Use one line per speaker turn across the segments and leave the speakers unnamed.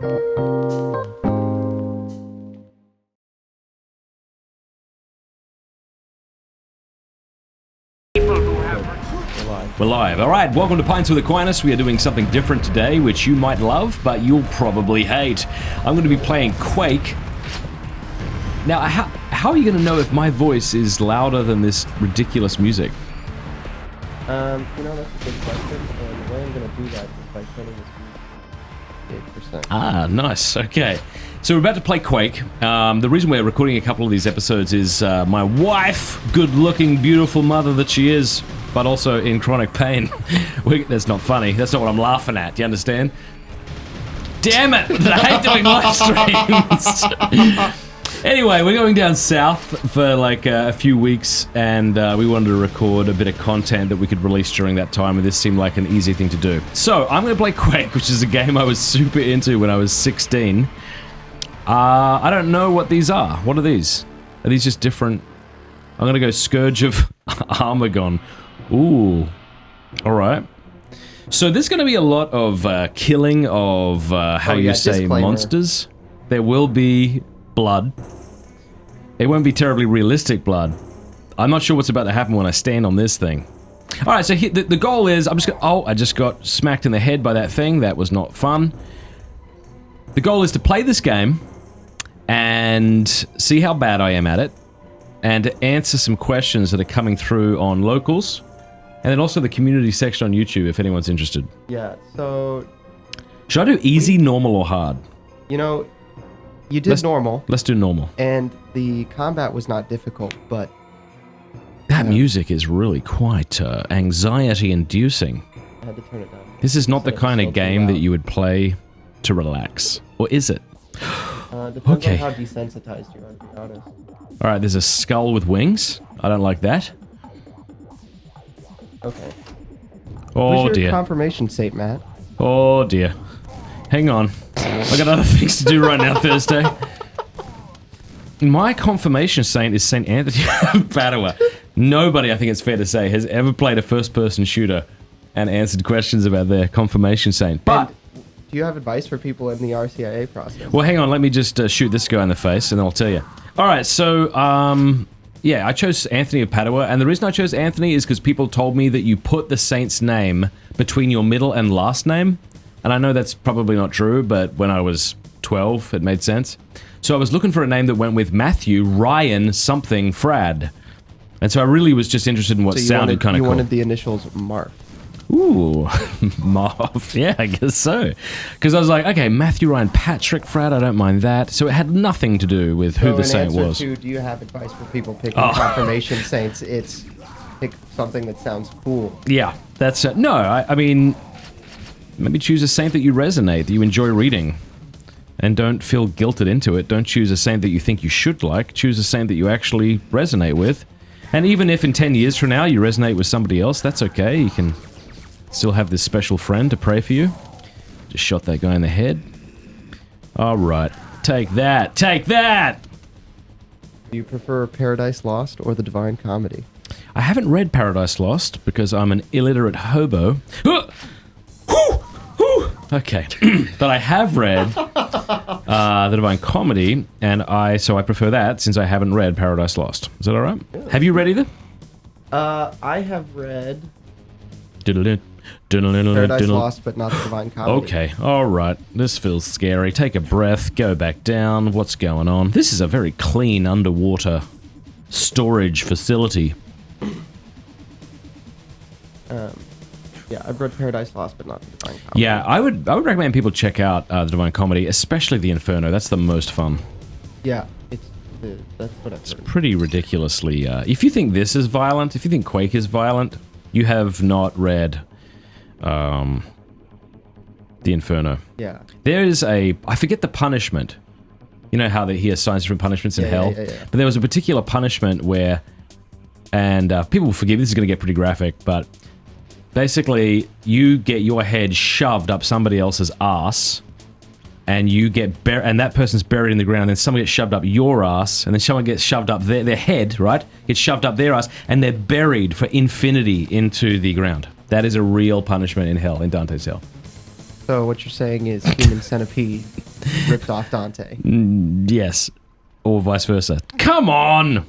We're live. All right, welcome to Pints with Aquinas. We are doing something different today, which you might love, but you'll probably hate. I'm going to be playing Quake. Now, how are you going to know if my voice is louder than this ridiculous music?
That's a good question, and the way I'm going to do that is by setting this to 8%.
Ah, nice. Okay. So we're about to play Quake. The reason we're recording a couple of these episodes is my wife, good-looking, beautiful mother that she is, but also in chronic pain. That's not funny. That's not what I'm laughing at. Do you understand? Damn it! I hate doing live streams. Anyway, we're going down south for like a few weeks, and we wanted to record a bit of content that we could release during that time, and this seemed like an easy thing to do. So I'm going to play Quake, which is a game I was super into when I was 16. I don't know what these are. What are these? Are these just different? I'm going to go Scourge of Armagon. Ooh. Alright. So there's going to be a lot of killing of, disclaimer. Monsters. There will be blood. It won't be terribly realistic blood. I'm not sure what's about to happen when I stand on this thing. Alright, so the goal is, I just got smacked in the head by that thing. That was not fun. The goal is to play this game and see how bad I am at it, and to answer some questions that are coming through on locals, and then also the community section on YouTube if anyone's interested.
Yeah, so...
Should I do easy, normal, or hard?
You know, you did normal.
Let's do normal.
And the combat was not difficult, but...
That music is really quite anxiety-inducing.
I had to turn it down.
This is not the kind of game that you would play to relax. Or is it?
Depends on how desensitized you are, to be honest.
Alright, there's a skull with wings. I don't like that.
Okay.
Oh,
Who's your
dear.
confirmation saint, Matt?
Oh, dear. Hang on. I got other things to do right now, Thursday. My confirmation saint is Saint Anthony of Padua. Nobody, I think it's fair to say, has ever played a first-person shooter and answered questions about their confirmation saint. But...
And do you have advice for people in the RCIA process?
Well, hang on. Let me just shoot this guy in the face, and then I'll tell you. All right, so, yeah, I chose Anthony of Padua, and the reason I chose Anthony is because people told me that you put the saint's name between your middle and last name, and I know that's probably not true, but when I was 12, it made sense. So I was looking for a name that went with Matthew, Ryan, something, Fradd. And so I really was just interested in what sounded kind of cool.
You wanted the initials Marv.
Ooh, Marv. Yeah, I guess so. Because I was like, okay, Matthew, Ryan, Patrick, Fradd, I don't mind that. So it had nothing to do with who the saint was.
Do you have advice for people picking confirmation saints? It's pick something that sounds cool.
Yeah, that's it. No, I mean, maybe choose a saint that you resonate, that you enjoy reading. And don't feel guilted into it. Don't choose a saint that you think you should like. Choose a saint that you actually resonate with. And even if in 10 years from now you resonate with somebody else, that's okay. You can still have this special friend to pray for you. Just shot that guy in the head. Alright. Take that! Take that!
Do you prefer Paradise Lost or the Divine Comedy?
I haven't read Paradise Lost because I'm an illiterate hobo. Okay. But I have read the Divine Comedy, and so I prefer that since I haven't read Paradise Lost. Is that alright? Yeah. Have you read either?
I have read Paradise Lost, but not the Divine Comedy.
Okay, alright. This feels scary. Take a breath, go back down. What's going on? This is a very clean underwater storage facility.
Yeah, I've read Paradise Lost, but not the Divine Comedy.
Yeah, I would recommend people check out the Divine Comedy, especially the Inferno. That's the most fun.
Yeah, that's what I've heard.
It's pretty ridiculously... if you think this is violent, if you think Quake is violent, you have not read the Inferno.
Yeah.
There is I forget the punishment. You know how he assigns different punishments in hell?
Yeah.
But there was a particular punishment where... And people will forgive, this is going to get pretty graphic, but... Basically, you get your head shoved up somebody else's ass, and you get and that person's buried in the ground, and then someone gets shoved up your ass, and then someone gets shoved up their head, right? Gets shoved up their ass, and they're buried for infinity into the ground. That is a real punishment in hell, in Dante's hell.
So what you're saying is human centipede ripped off Dante.
Yes. Or vice versa. Come on!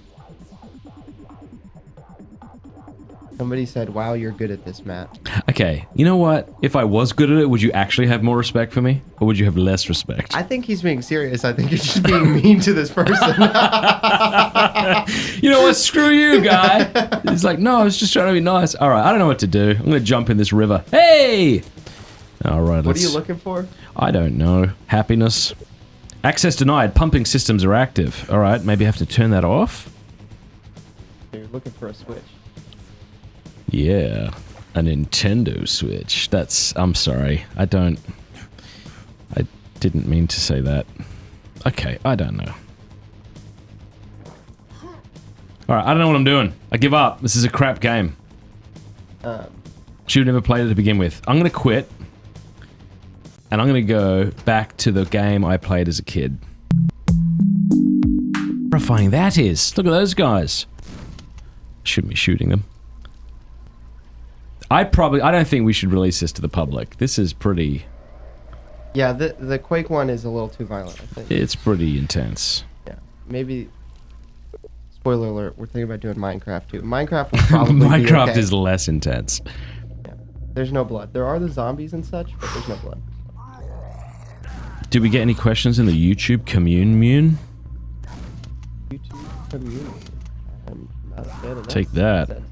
Somebody said, wow, you're good at this, Matt.
Okay, you know what? If I was good at it, would you actually have more respect for me? Or would you have less respect?
I think he's being serious. I think you're just being mean to this person.
You know what? Screw you, guy. He's like, no, I was just trying to be nice. All right, I don't know what to do. I'm going to jump in this river. Hey! All right,
What are you looking for?
I don't know. Happiness. Access denied. Pumping systems are active. All right, maybe I have to turn that off.
You're looking for a switch.
Yeah, a Nintendo Switch. I'm sorry. I didn't mean to say that. Okay, I don't know. Alright, I don't know what I'm doing. I give up. This is a crap game. Should have never played it to begin with. I'm gonna quit. And I'm gonna go back to the game I played as a kid. Horrifying that is. Look at those guys. Shouldn't be shooting them. I don't think we should release this to the public. This is pretty...
Yeah, the Quake one is a little too violent, I think.
It's pretty intense.
Yeah, maybe... Spoiler alert, we're thinking about doing Minecraft too. Minecraft will probably
Minecraft
be okay.
is less intense.
Yeah. There's no blood. There are the zombies and such, but there's no blood.
Did we get any questions in the YouTube commune?
YouTube community. I'm not a fan of that.
Take that.
Sentence.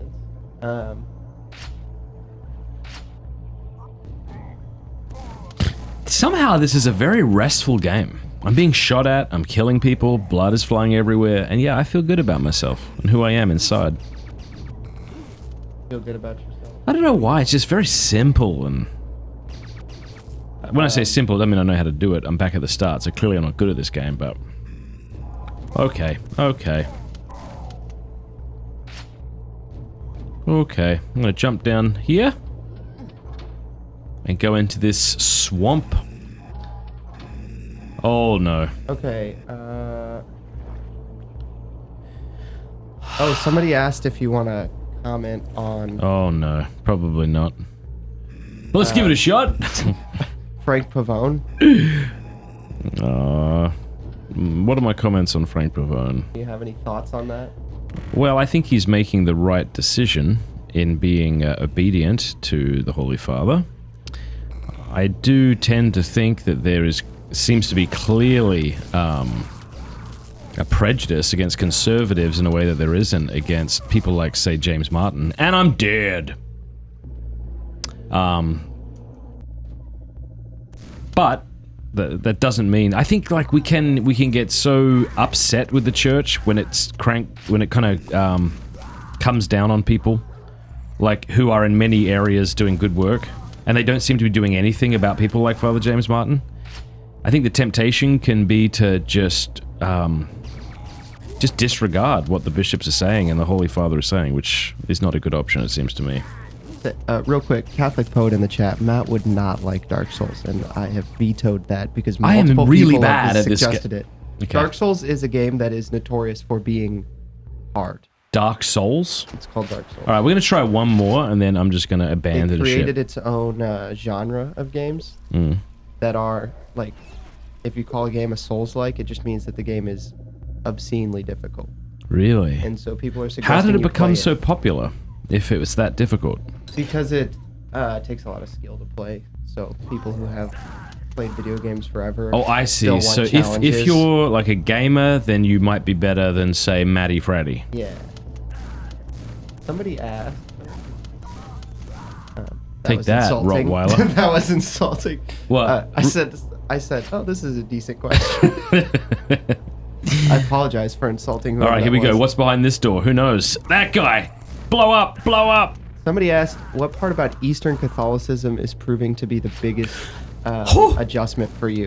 Somehow this is a very restful game. I'm being shot at, I'm killing people, blood is flying everywhere, and yeah, I feel good about myself and who I am inside.
Feel good about yourself?
I don't know why, it's just very simple, and... When I say simple, I don't mean I know how to do it. I'm back at the start, so clearly I'm not good at this game, but... Okay. Okay, I'm gonna jump down here. And go into this swamp. Oh no.
Okay, Oh, somebody asked if you want to comment on...
Oh no, probably not. Well, let's give it a shot.
Frank Pavone.
What are my comments on Frank Pavone?
Do you have any thoughts on that?
Well, I think he's making the right decision in being obedient to the Holy Father. I do tend to think that there seems to be clearly a prejudice against conservatives in a way that there isn't against people like, say, James Martin. And I'm dead! But that doesn't mean... I think, like, we can get so upset with the church when it kind of comes down on people, like, who are in many areas doing good work. And they don't seem to be doing anything about people like Father James Martin. I think the temptation can be to just disregard what the bishops are saying and the Holy Father is saying, which is not a good option, it seems to me.
Real quick, Catholic Poet in the chat, Matt would not like Dark Souls, and I have vetoed that because multiple people have suggested it.
Okay.
Dark Souls is a game that is notorious for being hard.
Dark Souls?
It's called Dark Souls.
Alright, we're going to try one more, and then I'm just going to abandon
it. It created
ship.
its own genre of games that are, like, if you call a game a Souls-like, it just means that the game is obscenely difficult.
Really?
And so people are suggesting
How did it
you
become
play
so popular, if it was that difficult?
Because it takes a lot of skill to play. So people who have played video games forever...
Oh, I see. So if you're, like, a gamer, then you might be better than, say, Matty Fraddy.
Yeah. Somebody asked...
Take that, Rottweiler.
That was insulting.
What?
I said, oh, this is a decent question. I apologize for insulting whoever.
All right, here we go. What's behind this door? Who knows? That guy! Blow up! Blow up!
Somebody asked, what part about Eastern Catholicism is proving to be the biggest adjustment for you?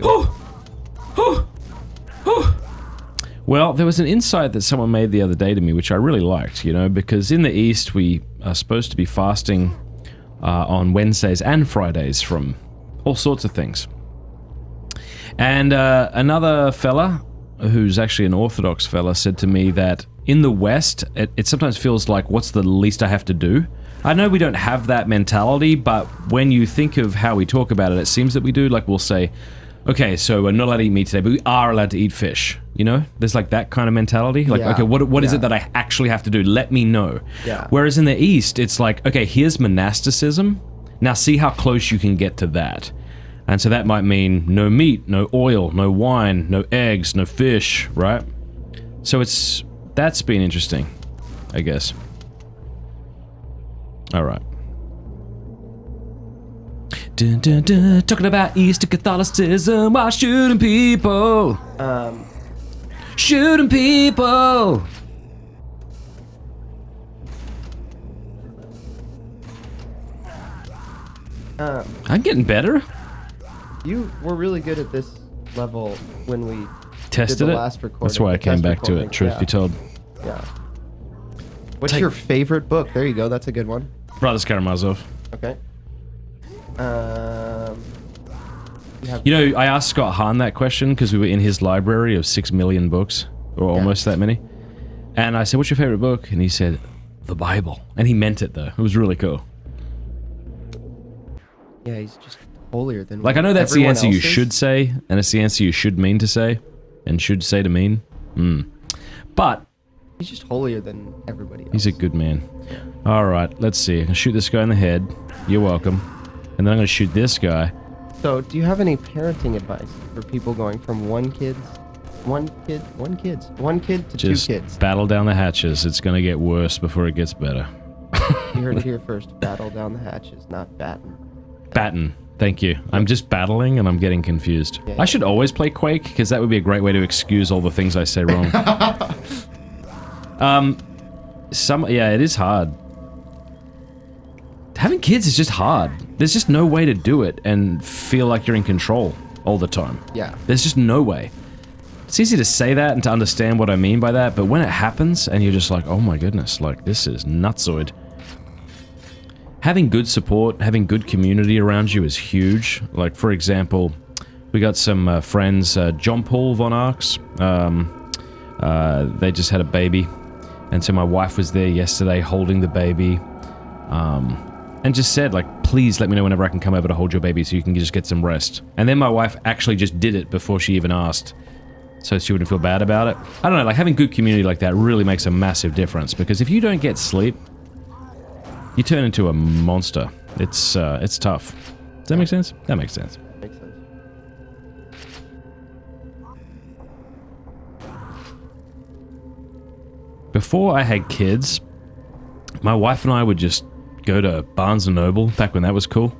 Well, there was an insight that someone made the other day to me, which I really liked, you know, because in the East, we are supposed to be fasting on Wednesdays and Fridays from all sorts of things. And another fella, who's actually an Orthodox fella, said to me that in the West, it sometimes feels like, what's the least I have to do? I know we don't have that mentality, but when you think of how we talk about it, it seems that we do. Like, we'll say, okay, so we're not allowed to eat meat today, but we are allowed to eat fish. You know, there's like that kind of mentality. Like, okay, what is it that I actually have to do? Let me know.
Yeah.
Whereas in the East, it's like, okay, here's monasticism. Now see how close you can get to that. And so that might mean no meat, no oil, no wine, no eggs, no fish, right? So that's been interesting, I guess. All right. Dun, dun, dun, talking about Eastern Catholicism while shooting people. Shooting people. I'm getting better.
You were really good at this level when we
tested
did the
it.
last recording.
That's why I came back to it. Truth be told.
Yeah. What's your favorite book? There you go. That's a good one.
Brothers Karamazov.
Okay.
You know, I asked Scott Hahn that question because we were in his library of 6 million books, or almost that many. And I said, "What's your favorite book?" And he said, "The Bible." And he meant it though. It was really cool.
Yeah, he's just holier than
like I know that's the answer you
is.
should say, and it's the answer you should mean to say, and should say to mean. But
he's just holier than everybody else.
He's a good man. All right, let's see. I'm gonna shoot this guy in the head. You're welcome. And then I'm gonna shoot this guy.
So, do you have any parenting advice for people going from one kid to
Just
2 kids?
battle down the hatches. It's gonna get worse before it gets better.
You heard it here first. Battle down the hatches, not batten.
Batten. Thank you. I'm just battling and I'm getting confused.
Yeah.
I should always play Quake because that would be a great way to excuse all the things I say wrong. Yeah, it is hard. Having kids is just hard. There's just no way to do it and feel like you're in control all the time.
Yeah.
There's just no way. It's easy to say that and to understand what I mean by that, but when it happens and you're just like, oh my goodness, like this is nutsoid. Having good support, having good community around you is huge. Like, for example, we got some friends, John Paul Von Arx. They just had a baby. And so my wife was there yesterday holding the baby. And just said, like, please let me know whenever I can come over to hold your baby so you can just get some rest. And then my wife actually just did it before she even asked. So she wouldn't feel bad about it. I don't know, like having good community like that really makes a massive difference. Because if you don't get sleep, you turn into a monster. It's tough. Does that make sense? That makes sense.
Makes sense.
Before I had kids, my wife and I would just go to Barnes & Noble, back when that was cool,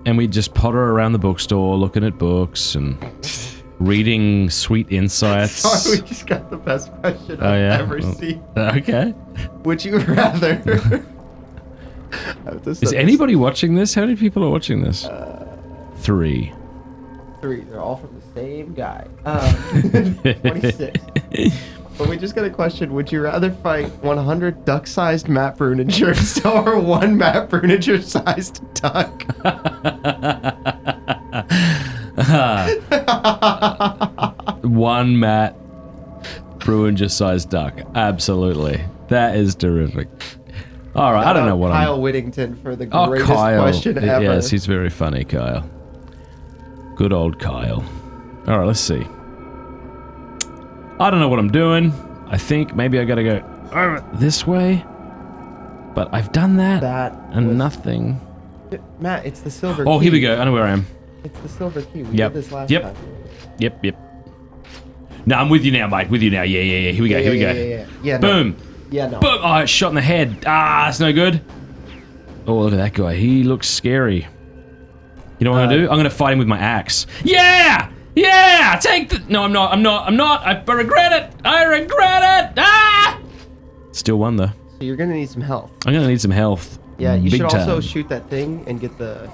and we'd just potter around the bookstore looking at books and reading Sweet Insights.
Sorry, we just got the best question I've ever seen.
Okay.
Would you rather...
Is anybody watching this? How many people are watching this? 3.
3. They're all from the same guy. 26. But we just got a question. Would you rather fight 100 duck-sized Matt Bruningers or 1 Matt Bruniger-sized duck?
1 Matt Bruniger-sized duck. Absolutely. That is terrific. All right, I don't know what
Kyle Whittington for the greatest question ever.
Yes, he's very funny, Kyle. Good old Kyle. All right, let's see. I don't know what I'm doing. I think maybe I gotta go this way. But I've done that and nothing.
Matt, it's the silver key.
Oh, here we go. I know where I am.
It's the silver key. We did this last time.
Yep. No, I'm with you now, mate. With you now. Yeah. Here we go.
Yeah.
Boom.
Yeah, no.
Boom. Oh, shot in the head. That's no good. Oh, look at that guy. He looks scary. You know what I'm gonna do? I'm gonna fight him with my axe. Yeah! Take the... No, I'm not. I regret it. Still won, though.
So you're gonna need some health.
I'm gonna need some health.
Yeah, you should
time.
also shoot that thing and get the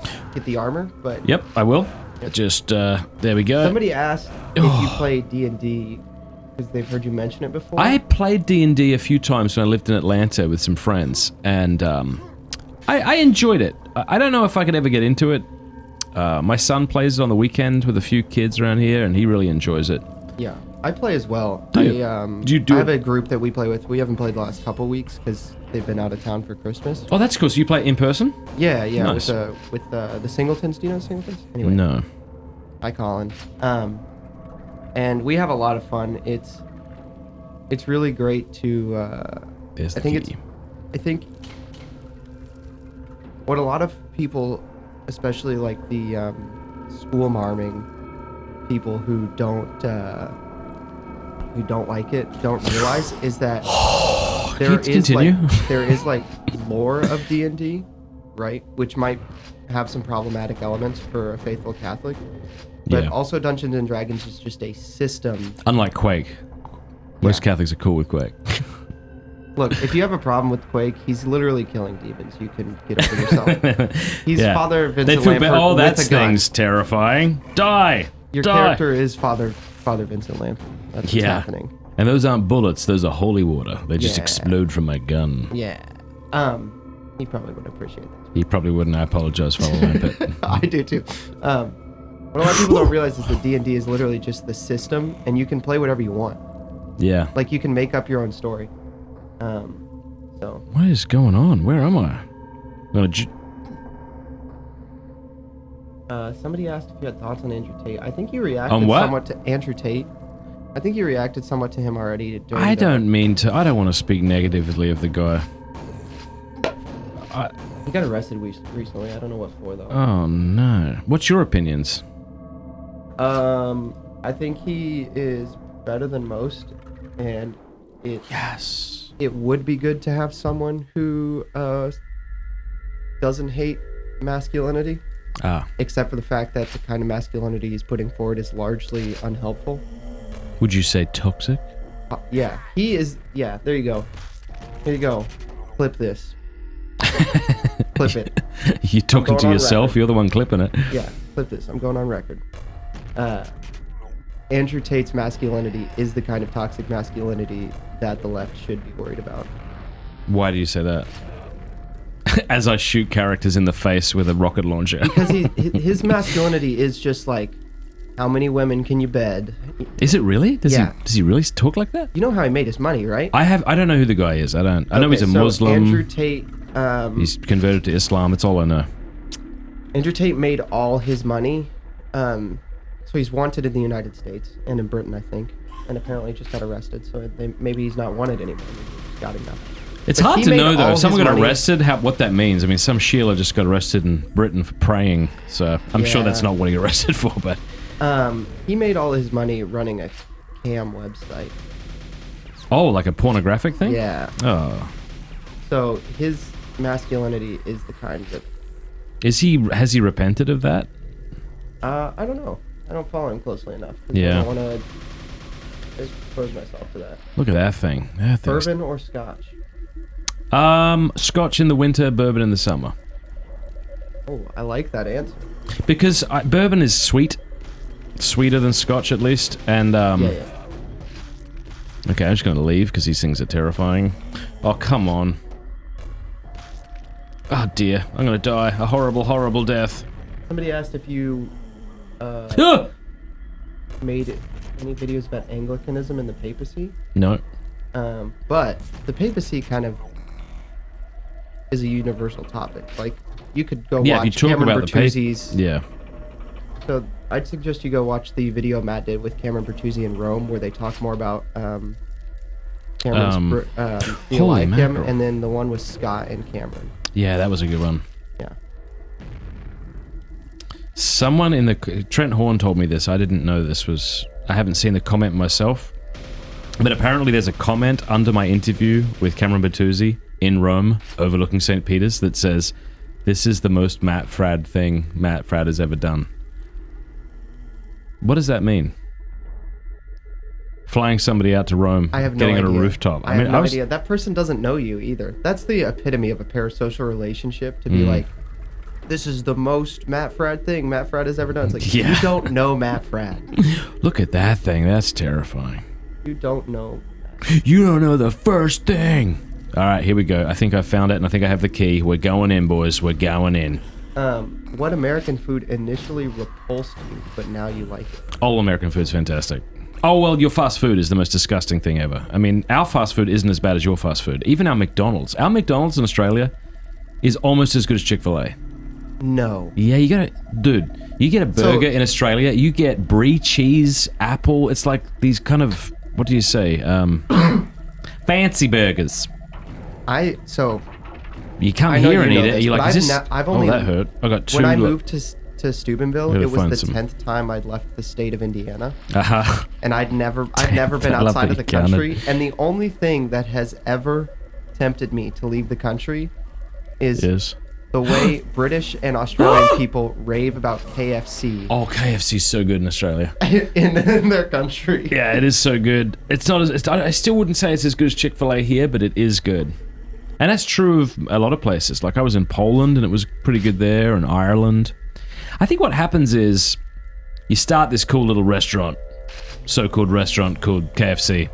armor, but...
Yep, I will. Just, there we go.
Somebody asked if you play D&D, because they've heard you mention it before.
I played D&D a few times when I lived in Atlanta with some friends, and I enjoyed it. I don't know if I could ever get into it. My son plays it on the weekend with a few kids around here, and he really enjoys it.
Yeah, I play as well.
I
have a group that we play with. We haven't played the last couple weeks because they've been out of town for Christmas.
Oh, that's cool. So you play in person?
Yeah.
Nice.
With the Singletons. Do you know the Singletons? Anyway.
No.
Hi, Colin. And we have a lot of fun. It's really great to. I think what a lot of people, especially like the school marming people who don't like it, don't realize is that there is like lore of D&D, right? Which might have some problematic elements for a faithful Catholic. But also Dungeons and Dragons is just a system.
Unlike Quake. Most Catholics are cool with Quake.
Look, if you have a problem with Quake, he's literally killing demons. You can get over yourself. He's Father Vincent Lampert with
that
a gun.
thing's terrifying. Die!
Your character is Father Vincent Lampert. That's what's happening.
And those aren't bullets, those are holy water. They just explode from my gun.
Yeah. He probably would appreciate that.
He probably wouldn't. I apologize, Father Lampert.
I do too. What a lot of people don't realize is that D&D is literally just the system, and you can play whatever you want.
Yeah.
Like, you can make up your own story. So.
What is going on? Where am I?
Somebody asked if you had thoughts on Andrew Tate. I think you reacted somewhat to Andrew Tate. I think you reacted somewhat to him already.
I don't want to speak negatively of the guy.
He got arrested recently. I don't know what for, though.
Oh, no. What's your opinions?
I think he is better than most, and it would be good to have someone who doesn't hate masculinity. Except for the fact that the kind of masculinity he's putting forward is largely unhelpful.
Would you say toxic?
Yeah, he is. Yeah, there you go. Here you go. Clip this. Clip it.
You're talking to yourself. Record. You're the one clipping it.
Yeah, clip this. I'm going on record. Andrew Tate's masculinity is the kind of toxic masculinity that the left should be worried about.
Why do you say that? As I shoot characters in the face with a rocket launcher.
Because his masculinity is just like, how many women can you bed?
Is it really? Does he really talk like that?
You know how he made his money, right?
I don't know who the guy is. I know he's a Muslim.
Andrew Tate.
He's converted to Islam. That's all I know.
Andrew Tate made all his money. So he's wanted in the United States and in Britain, I think, and apparently just got arrested. So maybe he's not wanted anymore. Maybe they just got him now.
It's hard to know though. If someone got arrested, what that means. I mean, some Sheila just got arrested in Britain for praying. So I'm sure that's not what he got arrested for. But
he made all his money running a cam website.
Oh, like a pornographic thing?
Yeah.
Oh.
So his masculinity is the kind that.
Has he repented of that?
I don't know. I don't follow him closely enough.
Yeah.
I don't want to expose myself to that.
Look at that thing.
Bourbon or Scotch?
Scotch in the winter, bourbon in the summer.
Oh, I like that answer.
Because bourbon is sweet. Sweeter than Scotch, at least. And, Okay, I'm just going to leave because these things are terrifying. Oh, come on. Oh, dear. I'm going to die. A horrible, horrible death.
Somebody asked if you made any videos about Anglicanism and the papacy.
No.
But the papacy kind of is a universal topic. Like, you could go watch Cameron Bertuzzi's...
Yeah.
So, I'd suggest you go watch the video Matt did with Cameron Bertuzzi in Rome, where they talk more about Cameron's Theologum, and then the one with Scott and Cameron.
Yeah, that was a good one.
Yeah.
Someone in the... Trent Horn told me this. I didn't know this was... I haven't seen the comment myself. But apparently there's a comment under my interview with Cameron Bertuzzi in Rome, overlooking St. Peter's, that says, "This is the most Matt Fradd thing Matt Fradd has ever done." What does that mean? Flying somebody out to Rome, getting on a rooftop.
I have no idea. That person doesn't know you either. That's the epitome of a parasocial relationship, to be like, this is the most Matt Fradd thing Matt Fradd has ever done. It's like, you don't know Matt Fradd.
Look at that thing. That's terrifying.
You don't know.
You don't know the first thing. All right, here we go. I think I found it, and I think I have the key. We're going in, boys. We're going in.
What American food initially repulsed you, but now you like it?
All American food's fantastic. Oh, well, your fast food is the most disgusting thing ever. I mean, our fast food isn't as bad as your fast food. Even our McDonald's. Our McDonald's in Australia is almost as good as Chick-fil-A.
No.
Yeah, you gotta... Dude, you get a burger in Australia, you get brie, cheese, apple. It's like these kind of... What do you say? Fancy burgers. You come here and eat it, you're like, is this...
I've only,
that hurt. I got two...
When I moved to Steubenville, it was the 10th time I'd left the state of Indiana. And I've never been outside of the country. And the only thing that has ever tempted me to leave the country is the way British and Australian people rave about KFC.
Oh, KFC's so good in Australia.
in their country.
Yeah, it is so good. It's not as... I still wouldn't say it's as good as Chick-fil-A here, but it is good. And that's true of a lot of places. Like, I was in Poland, and it was pretty good there, and Ireland. I think what happens is you start this cool little restaurant, so-called restaurant called KFC,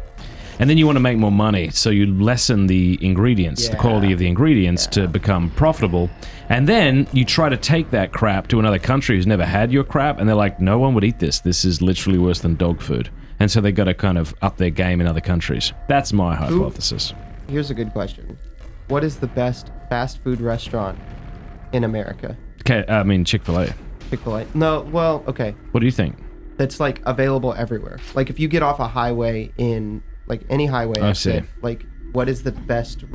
and then you want to make more money, so you lessen the ingredients, the quality of the ingredients to become profitable, and then you try to take that crap to another country who's never had your crap, and they're like, no one would eat this. This is literally worse than dog food. And so they got to kind of up their game in other countries. That's my hypothesis.
Here's a good question. What is the best fast food restaurant in America?
Okay, I mean Chick-fil-A.
Chick-fil-A? No, well, okay.
What do you think?
That's like available everywhere. Like if you get off a highway in like any highway exit, like what is the best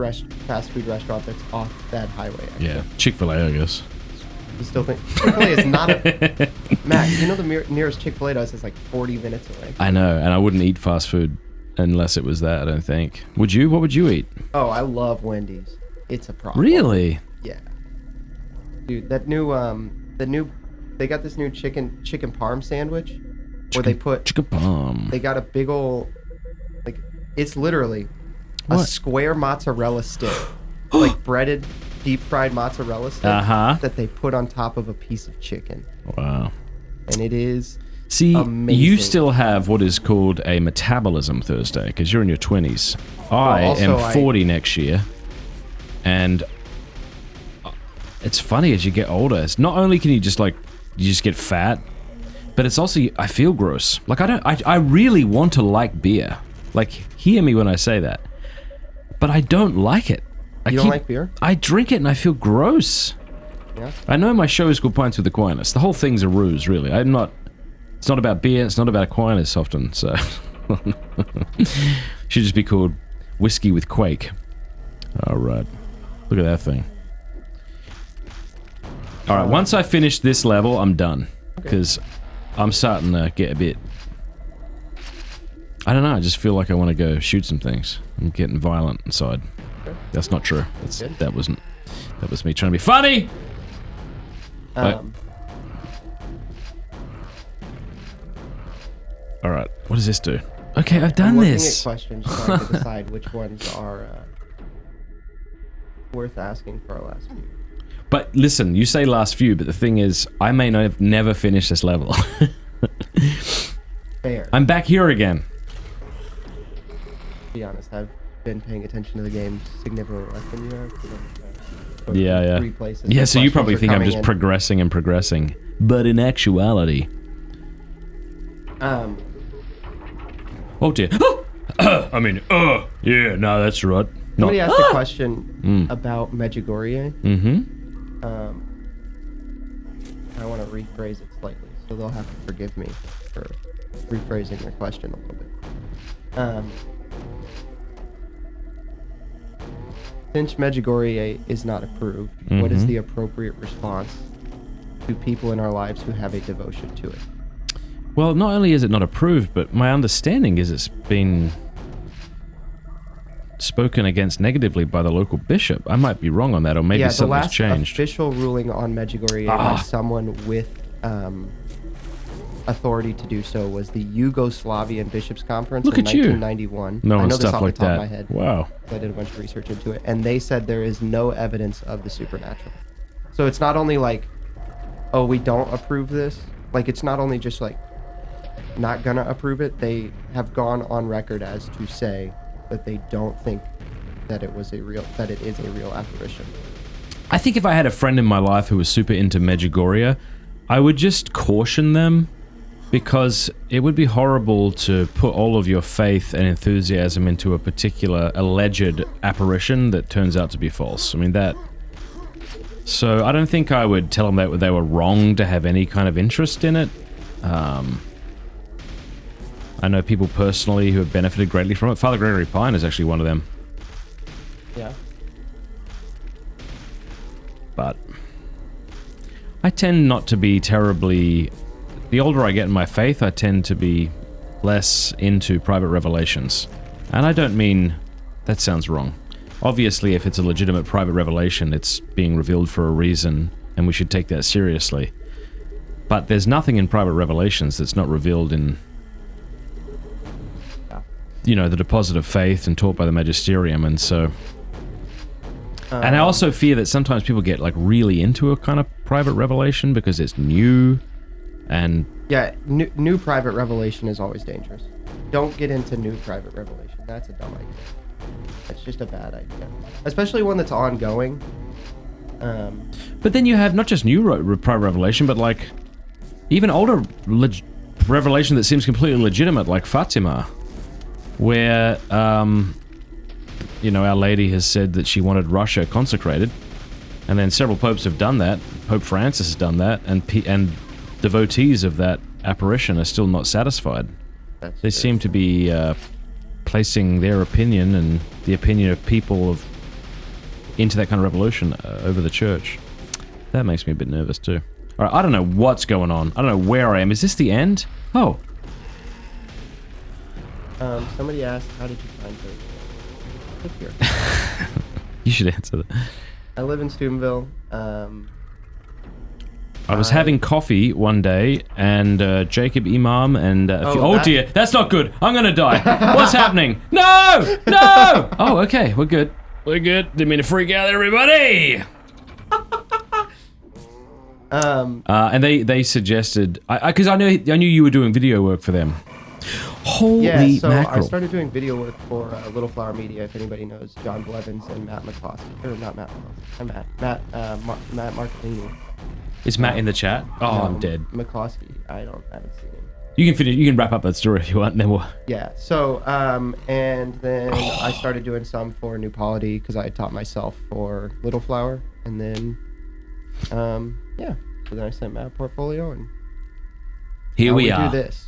fast food restaurant that's off that highway exit?
Yeah, Chick-fil-A, I guess.
You still think Chick-fil-A is not a... Matt, you know the nearest Chick-fil-A to us is like 40 minutes away.
I know, and I wouldn't eat fast food unless it was that, I don't think. Would you? What would you eat?
Oh, I love Wendy's. It's a problem.
Really?
Yeah. Dude, that new they got this new chicken parm sandwich where they put
chicken parm.
They got a big old, like, it's literally a square mozzarella stick, like breaded, deep fried mozzarella stick that they put on top of a piece of chicken.
Wow.
And it is
amazing. You still have what is called a metabolism Thursday because you're in your 20s. I am 40 next year, and it's funny as you get older. It's not only can you just get fat, but it's also I feel gross. Like I really want to like beer. Like, hear me when I say that, but I don't like it.
You don't like beer?
I drink it and I feel gross.
Yeah.
I know my show is called Pints with Aquinas. The whole thing's a ruse, really. It's not about beer. It's not about Aquinas often. So should just be called Whiskey with Quake. All right. Look at that thing. All right. Once I finish this level, I'm done because I'm starting to get a bit. I don't know. I just feel like I want to go shoot some things. I'm getting violent inside. Okay. That's not true. That was me trying to be funny. All right. What does this do? Okay, I've done this.
I'm looking at questions trying to decide which ones are worth asking for our last few.
But listen, you say last few, but the thing is, I may never finish this level.
Fair.
I'm back here again.
To be honest, I've been paying attention to the game significantly less than you have.
Yeah.
3 places.
Yeah, so you probably think I'm just progressing and progressing. But in actuality... Oh dear. I mean, yeah, no, that's right.
Somebody asked a question about Medjugorje.
Mm-hmm.
I want to rephrase it slightly, so they'll have to forgive me for rephrasing their question a little bit. Since Medjugorje is not approved, what is the appropriate response to people in our lives who have a devotion to it?
Well, not only is it not approved, but my understanding is it's been spoken against negatively by the local bishop. I might be wrong on that, or maybe something's changed.
The last official ruling on Medjugorje by someone with authority to do so was the Yugoslavian Bishops' Conference in 1991.
No,
I know
stuff
this off
like
the top
that.
of my head.
Wow.
I did a bunch of research into it, and they said there is no evidence of the supernatural. So it's not only like, oh, we don't approve this. Like, it's not only just like not gonna approve it. They have gone on record as to say that they don't think that it is a real apparition.
I think if I had a friend in my life who was super into Medjugorje, I would just caution them, because it would be horrible to put all of your faith and enthusiasm into a particular alleged apparition that turns out to be false. I mean, So I don't think I would tell them that they were wrong to have any kind of interest in it. I know people personally who have benefited greatly from it. Father Gregory Pine is actually one of them.
Yeah.
But I tend not to be terribly... The older I get in my faith, I tend to be less into private revelations. And I don't mean... That sounds wrong. Obviously, if it's a legitimate private revelation, it's being revealed for a reason, and we should take that seriously. But there's nothing in private revelations that's not revealed in... you know, the deposit of faith and taught by the magisterium, and so... and I also fear that sometimes people get, like, really into a kind of private revelation because it's new, and...
Yeah, new private revelation is always dangerous. Don't get into new private revelation. That's a dumb idea. That's just a bad idea. Especially one that's ongoing.
But then you have not just new private revelation, but, like, even older revelation that seems completely legitimate, like Fatima. Where, you know, Our Lady has said that she wanted Russia consecrated, and then several popes have done that. Pope Francis has done that, and devotees of that apparition are still not satisfied. They seem to be placing their opinion and the opinion of people into that kind of revolution over the church. That makes me a bit nervous too. All right, I don't know what's going on. I don't know where I am. Is this the end? Oh.
Somebody asked, how did you find her? Click here.
You should answer that.
I live in Steubenville.
I was having coffee one day, and Jacob Imam and... oh dear, that's not good. I'm gonna die. What's happening? No! No! Oh, okay, we're good. We're good. Didn't mean to freak out everybody! And they suggested... Because I knew you were doing video work for them. Holy
so
mackerel.
I started doing video work for Little Flower Media, if anybody knows John Blevins and Matt McCloskey. Or not Matt McCloskey. Matt Marcolini.
Is Matt in the chat? Oh,
No,
I'm dead.
McCloskey. I haven't seen him.
You can finish. You can wrap up that story if you want, and then we'll...
Yeah, so, and then I started doing some for New Polity, because I had taught myself for Little Flower, and then, yeah. So then I sent Matt a portfolio, and...
Here we are.
do this.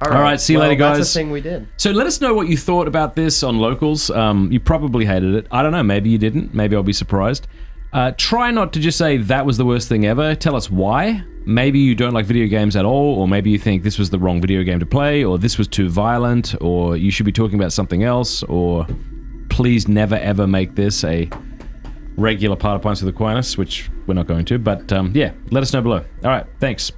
All right, see you later, guys.
That's the thing we did.
So let us know what you thought about this on Locals. You probably hated it. I don't know, maybe you didn't. Maybe I'll be surprised. Try not to just say that was the worst thing ever. Tell us why. Maybe you don't like video games at all, or maybe you think this was the wrong video game to play, or this was too violent, or you should be talking about something else, or please never ever make this a regular part of Pints with Aquinas, which we're not going to, but yeah, let us know below. All right, thanks.